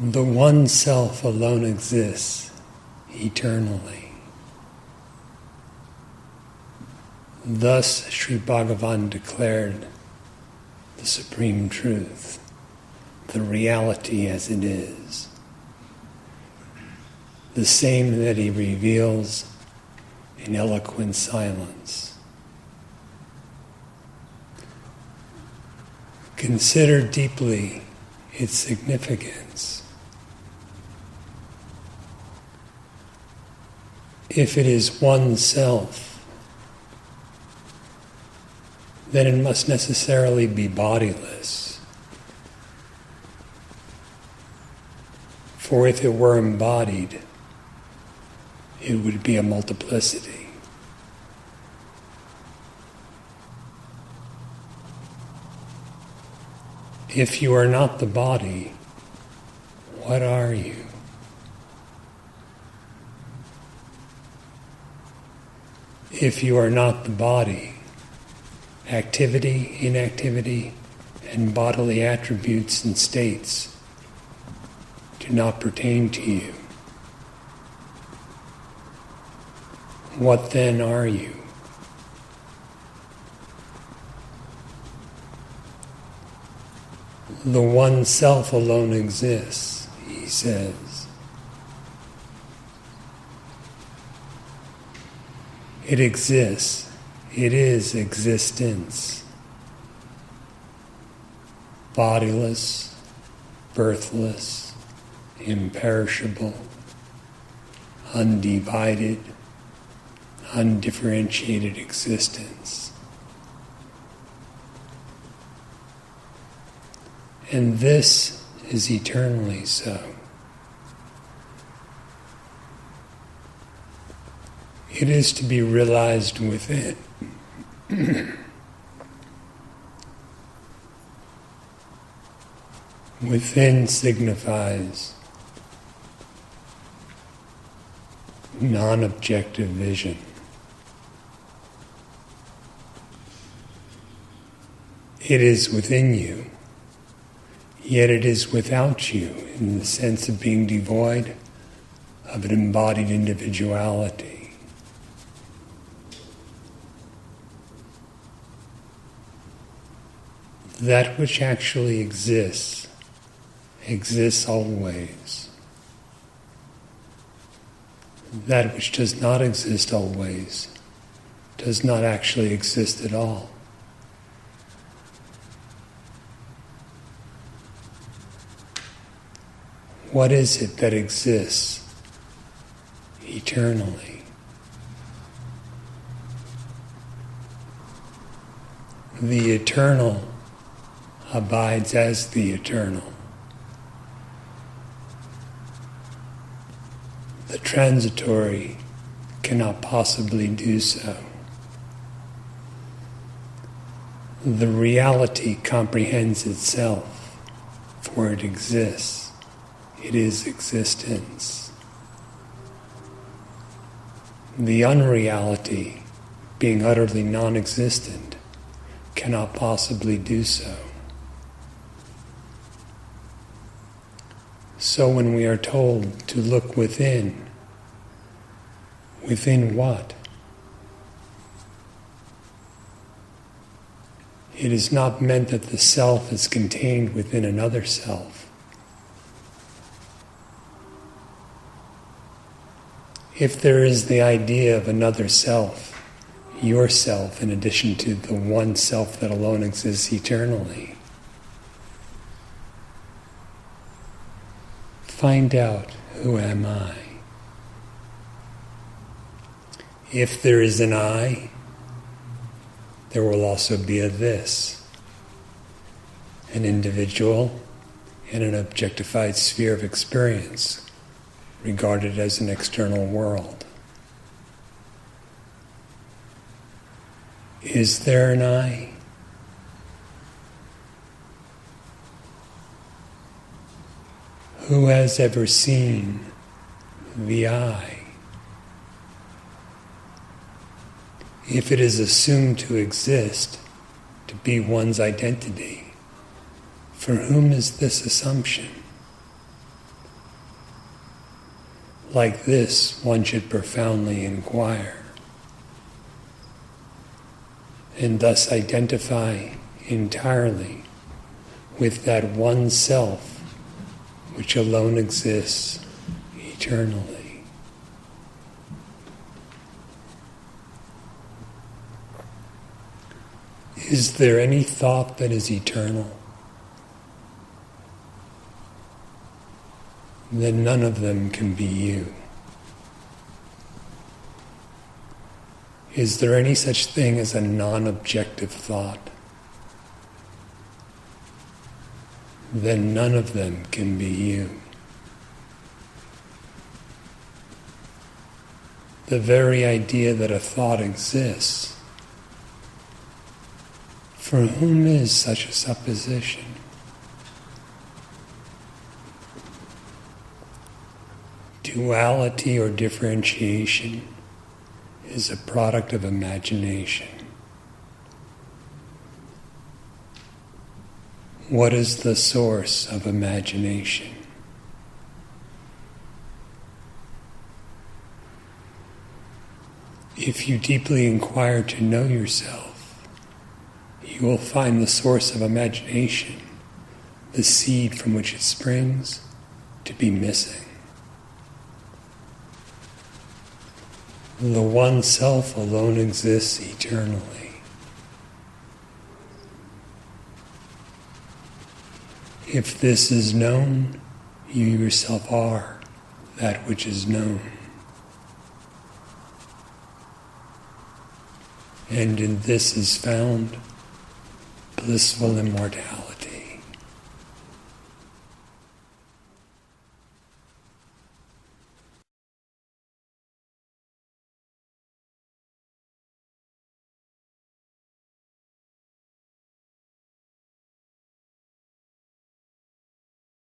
The one self alone exists eternally. Thus Sri Bhagavan declared the supreme truth, the reality as it is, the same that he reveals in eloquent silence. Consider deeply its significance. If it is one self, then it must necessarily be bodiless. For if it were embodied, it would be a multiplicity. If you are not the body, what are you? If you are not the body, activity, inactivity, and bodily attributes and states do not pertain to you. What then are you? The one self alone exists, he says. It exists. It is existence. Bodiless, birthless, imperishable, undivided, undifferentiated existence. And this is eternally so. It is to be realized within. Within signifies non-objective vision. It is within you, yet it is without you in the sense of being devoid of an embodied individuality. That which actually exists always. That which does not exist always does not actually exist at all. What is it that exists eternally? The eternal abides as the eternal. The transitory cannot possibly do so. The reality comprehends itself, for it exists. It is existence. The unreality, being utterly non-existent, cannot possibly do so. So when we are told to look within what? It is not meant that the self is contained within another self. If there is the idea of another self, yourself in addition to the one self that alone exists eternally, find out, who am I? If there is an I, there will also be a this, an individual in an objectified sphere of experience, regarded as an external world. Is there an I? Who has ever seen the I? If it is assumed to exist, to be be one's identity. For whom is this assumption? Like this, one should profoundly inquire, and thus identify entirely with that one self which alone exists eternally. Is there any thought that is eternal? Then none of them can be you. Is there any such thing as a non-objective thought? Then none of them can be you. The very idea that a thought exists, for whom is such a supposition? Duality or differentiation is a product of imagination. What is the source of imagination? If you deeply inquire to know yourself, you will find the source of imagination, the seed from which it springs, to be missing. The one self alone exists eternally. If this is known, you yourself are that which is known. And in this is found blissful immortality.